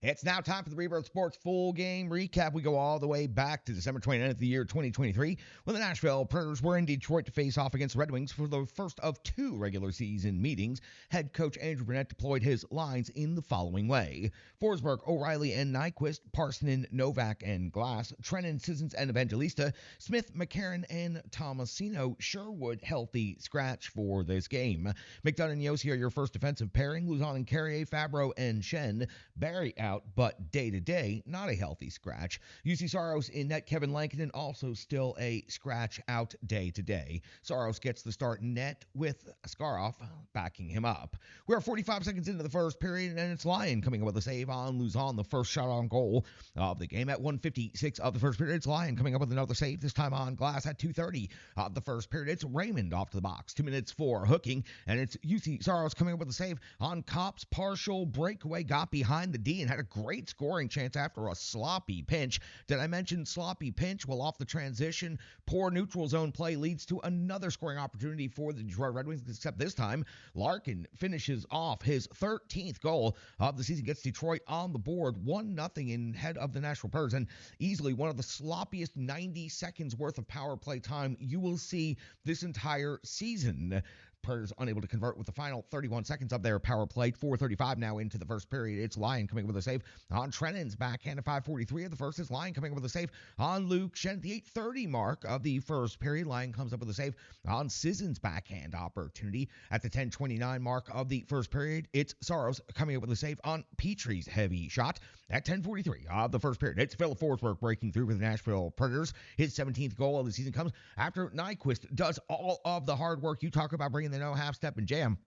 It's now time for the Rebirth Sports full game recap. We go all the way back to December 29th of the year 2023 when the Nashville Predators were in Detroit to face off against the Red Wings for the first of two regular season meetings. Head coach Andrew Burnett deployed his lines in the following way: Forsberg, O'Reilly, and Nyquist, Parsonen, Novak, and Glass, Trennan, Sissons, and Evangelista, Smith, McCarron, and Tomasino. Sherwood healthy scratch for this game. McDonough and Yossi are your first defensive pairing. Luzon and Carrier, Fabro, and Shen. Barry out, but day-to-day, not a healthy scratch. UC Saros in net. Kevin Lankinen also still a scratch out day-to-day. Saros gets the start net with Skarov backing him up. We are 45 seconds into the first period, and it's Lyon coming up with a save on Luzon, the first shot on goal of the game. At 1:56 of the first period, it's Lyon coming up with another save, this time on Glass. At 2:30 of the first period, it's Raymond off to the box. 2 minutes for hooking, and it's UC Saros coming up with a save on Kopp's partial breakaway, got behind the D and had a great scoring chance after a sloppy pinch. Did I mention sloppy pinch? Well, off the transition, poor neutral zone play leads to another scoring opportunity for the Detroit Red Wings, except this time Larkin finishes off his 13th goal of the season, gets Detroit on the board 1-0 in head of the Nashville Predators, and easily one of the sloppiest 90 seconds worth of power play time you will see this entire season. Predators unable to convert with the final 31 seconds of their power play. 4:35 now into the first period. It's Lyon coming with a save on Trennan's backhand at 5:43 of the first. It's Lyon coming with a save on Luke Shen at the 8:30 mark of the first period. Lyon comes up with a save on Sisson's backhand opportunity at the 10:29 mark of the first period. It's Saros coming up with a save on Petrie's heavy shot at 10:43 of the first period. It's Philip Forsberg breaking through for the Nashville Predators. His 17th goal of the season comes after Nyquist does all of the hard work. You talk about bringing the no half step and jam.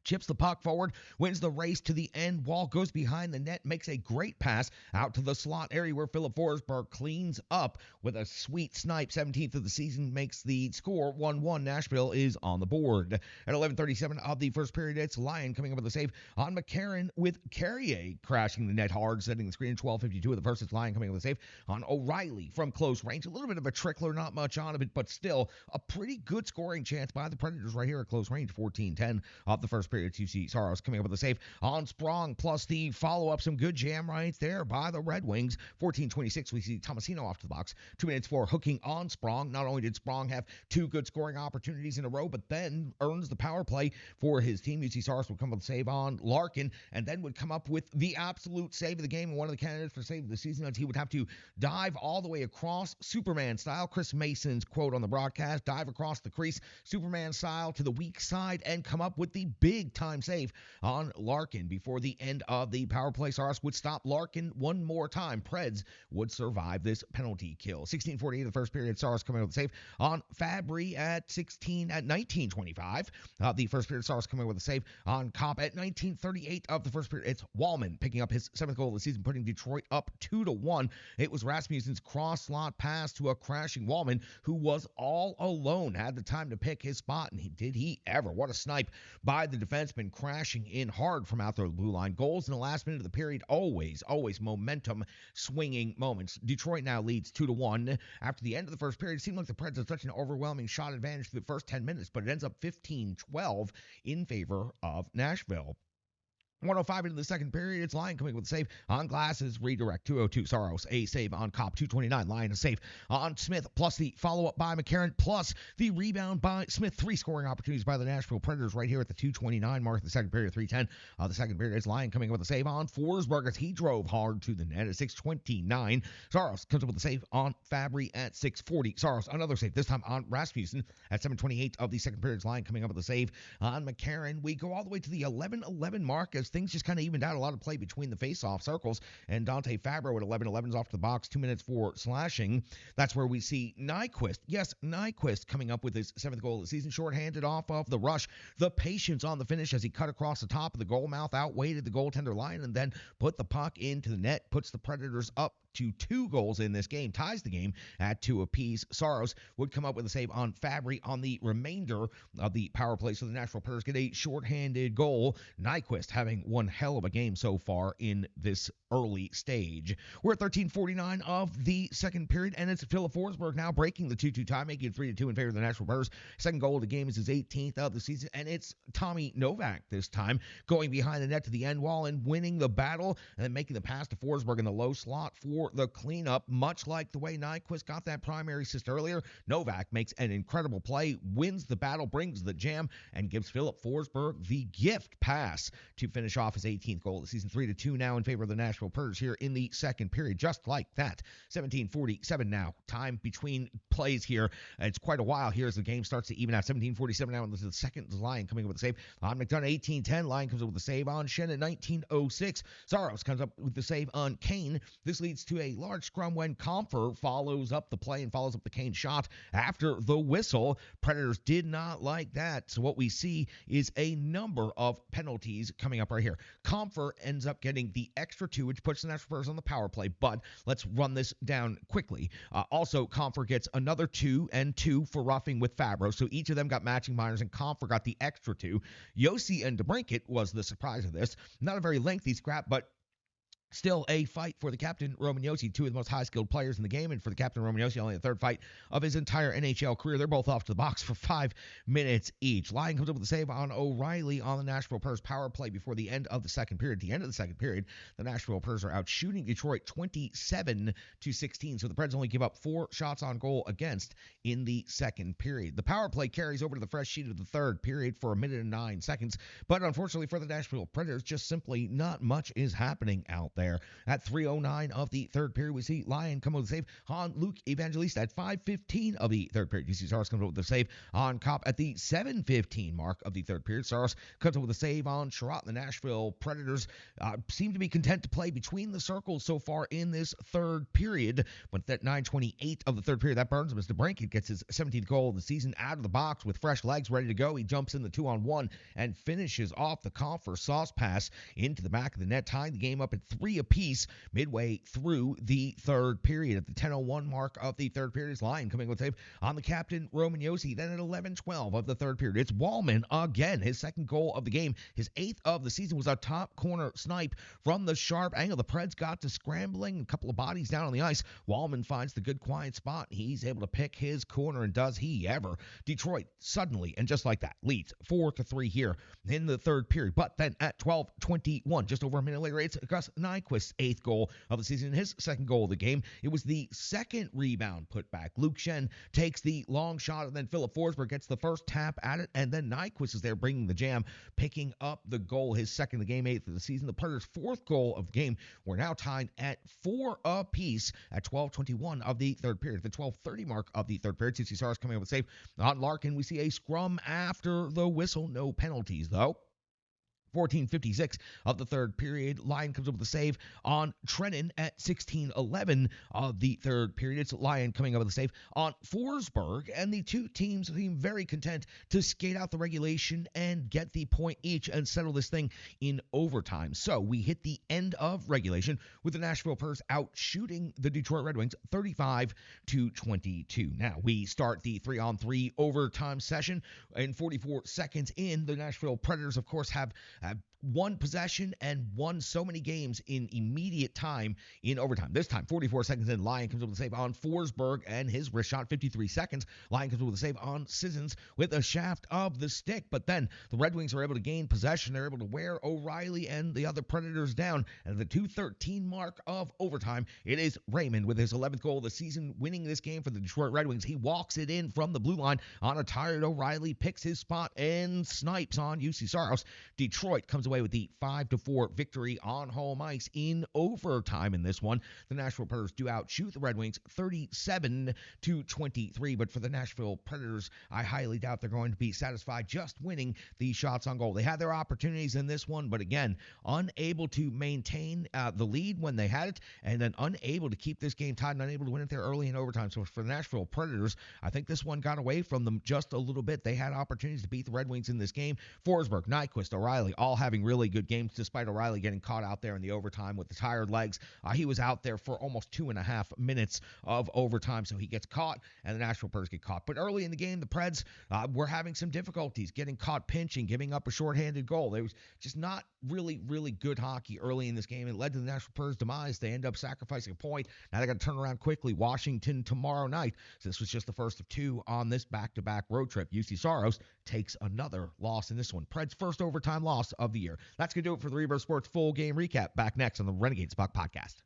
Chips the puck forward, wins the race to the end wall, goes behind the net, makes a great pass out to the slot area where Philip Forsberg cleans up with a sweet snipe. 17th of the season makes the score 1-1. Nashville is on the board. At 11:37 of the first period, it's Lyon coming up with a save on McCarron with Carrier crashing the net hard, setting the screen. 12:52 of the first, it's Lyon coming up with a save on O'Reilly from close range. A little bit of a trickler, not much on it, but still a pretty good scoring chance by the Predators right here at close range. 14:10 of the first period. It's UC Saros coming up with a save on Sprong, plus the follow-up. Some good jam rights there by the Red Wings. 14:26, we see Tomasino off to the box. 2 minutes for hooking on Sprong. Not only did Sprong have two good scoring opportunities in a row, but then earns the power play for his team. UC Saros would come up with a save on Larkin, and then would come up with the absolute save of the game, and one of the candidates for save of the season, as he would have to dive all the way across Superman style. Chris Mason's quote on the broadcast: dive across the crease Superman style to the weak side and come up with the big time save on Larkin before the end of the power play. Saros would stop Larkin one more time. Preds would survive this penalty kill. 16:48 of the first period. Saros coming with a save on Fabry at 19:25. The first period. Saros coming with a save on Kopp at 19:38 of the first period. It's Wallman picking up his 7th goal of the season, putting Detroit up 2-1. It was Rasmussen's cross slot pass to a crashing Wallman, who was all alone, had the time to pick his spot, and did he ever. What a snipe by the defenseman, crashing in hard from out the blue line. Goals in the last minute of the period, always momentum swinging moments. Detroit now leads 2-1. After the end of the first period, it seemed like the Preds had such an overwhelming shot advantage for the first 10 minutes, but it ends up 15-12 in favor of Nashville. 105 into the second period, it's Lyon coming with a save on Glass's redirect. 202, Saros, a save on Kopp. 229, Lyon a save on Smith, plus the follow-up by McCarron, plus the rebound by Smith. 3 scoring opportunities by the Nashville Predators right here at the 229 mark of the second period. 3:10 the second period, it's Lyon coming with a save on Forsberg as he drove hard to the net at 6:29. Saros comes up with a save on Fabry at 6:40. Saros, another save, this time on Rasmussen at 7:28 of the second period. Lyon coming up with a save on McCarron. We go all the way to the 11:11 mark as things just kind of evened out. A lot of play between the face-off circles, and Dante Fabro at 11:11 is off to the box. 2 minutes for slashing. That's where we see Nyquist. Yes, Nyquist coming up with his 7th goal of the season, shorthanded off of the rush. The patience on the finish as he cut across the top of the goal mouth, outweighted the goaltender line, and then put the puck into the net, puts the Predators up to 2 goals in this game, ties the game at 2 apiece. Saros would come up with a save on Fabry on the remainder of the power play, so the Nashville Predators get a shorthanded goal. Nyquist having one hell of a game so far in this early stage. We're at 13:49 of the second period, and it's Philip Forsberg now breaking the 2-2 tie, making it 3-2 in favor of the Nashville Predators. Second goal of the game is his 18th of the season, and it's Tommy Novak this time going behind the net to the end wall and winning the battle, and then making the pass to Forsberg in the low slot for the cleanup. Much like the way Nyquist got that primary assist earlier, Novak makes an incredible play, wins the battle, brings the jam, and gives Philip Forsberg the gift pass to finish off his 18th goal of the season. 3-2 now in favor of the Nashville Predators here in the second period, just like that. 17:47 now. Time between plays here. It's quite a while here as the game starts to even out. 17:47 now into the second. Lyon coming up with a save on McDonough. 18:10. Lyon comes up with a save on Shen at 19:06. Saros comes up with the save on Kane. This leads to a large scrum when Comfer follows up the play and follows up the Kane shot after the whistle. Predators did not like that. So what we see is a number of penalties coming up right here. Comfer ends up getting the extra 2, which puts the Nashville Predators on the power play, but let's run this down quickly. Also, Comfer gets another 2 and 2 for roughing with Fabro, so each of them got matching minors, and Comfer got the extra 2. Yossi and DeBrincat was the surprise of this. Not a very lengthy scrap, but still a fight for the captain, Roman Josi, 2 of the most high-skilled players in the game, and for the captain, Roman Josi, only the 3rd fight of his entire NHL career. They're both off to the box for 5 minutes each. Lyon comes up with a save on O'Reilly on the Nashville Predators power play before the end of the second period. At the end of the second period, the Nashville Predators are out shooting Detroit 27-16, so the Preds only give up 4 shots on goal against in the second period. The power play carries over to the fresh sheet of the third period for 1 minute and 9 seconds, but unfortunately for the Nashville Predators, just simply not much is happening out there. At 3:09 of the third period, we see Lyon come up with a save on Luke Evangelista. At 5:15 of the third period, you see Saros comes up with a save on Kopp. At the 7:15 mark of the third period, Saros comes up with a save on Sherratt. The Nashville Predators seem to be content to play between the circles so far in this third period. But at 9:28 of the third period, that burns him as DeBrincat gets his 17th goal of the season out of the box with fresh legs ready to go. He jumps in the 2-on-1 and finishes off the Comfer sauce pass into the back of the net, tying the game up at 3 apiece midway through the third period. At the 10:01 mark of the third period, is Lyon coming with a save on the captain, Roman Josi. Then at 11:12 of the third period, it's Wallman again. His second goal of the game, his 8th of the season, was a top corner snipe from the sharp angle. The Preds got to scrambling, a couple of bodies down on the ice. Wallman finds the good quiet spot. He's able to pick his corner, and does he ever. Detroit suddenly, and just like that, leads 4-3 here in the third period. But then at 12:21, just over a minute later, it's Gus Nyquist's 8th goal of the season, his second goal of the game. It was the second rebound put back. Luke Shen takes the long shot, and then Philip Forsberg gets the first tap at it, and then Nyquist is there bringing the jam, picking up the goal, his second of the game, 8th of the season. The Predators' 4th goal of the game. We're now tied at 4 apiece at 12:21 of the third period. At the 12:30 mark of the third period, CC Saros coming up with a save on Larkin. We see a scrum after the whistle. No penalties, though. 14:56 of the third period, Lyon comes up with a save on Trennan at 16:11 of the third period. It's Lyon coming up with a save on Forsberg, and the two teams seem very content to skate out the regulation and get the point each and settle this thing in overtime. So we hit the end of regulation with the Nashville Predators out shooting the Detroit Red Wings 35-22. Now we start the 3-on-3 overtime session, and 44 seconds in, the Nashville Predators, of course, have one possession and won so many games in immediate time in overtime. This time, 44 seconds in, Lyon comes up with a save on Forsberg and his wrist shot. 53 seconds, Lyon comes up with a save on Sissons with a shaft of the stick. But then the Red Wings are able to gain possession. They're able to wear O'Reilly and the other Predators down. And at the 2:13 mark of overtime, it is Raymond with his 11th goal of the season, winning this game for the Detroit Red Wings. He walks it in from the blue line on a tired O'Reilly, picks his spot, and snipes on UC Saros. Detroit comes away with the 5-4 victory on home ice in overtime in this one. The Nashville Predators do outshoot the Red Wings 37-23, but for the Nashville Predators, I highly doubt they're going to be satisfied just winning the shots on goal. They had their opportunities in this one, but again, unable to maintain the lead when they had it, and then unable to keep this game tied and unable to win it there early in overtime. So for the Nashville Predators, I think this one got away from them just a little bit. They had opportunities to beat the Red Wings in this game. Forsberg, Nyquist, O'Reilly, all having having really good games despite O'Reilly getting caught out there in the overtime with the tired legs. He was out there for almost 2.5 minutes of overtime, so he gets caught, and the Nashville Predators get caught. But early in the game, the Preds were having some difficulties getting caught pinching, giving up a shorthanded goal. There was just not really, really good hockey early in this game. It led to the Nashville Predators' demise. They end up sacrificing a point. Now they got to turn around quickly. Washington tomorrow night. So this was just the first of two on this back-to-back road trip. UC Saros takes another loss in this one. Preds' first overtime loss of the year. That's going to do it for the Rebirth Sports full game recap. Back next on the Renegades Puck Podcast.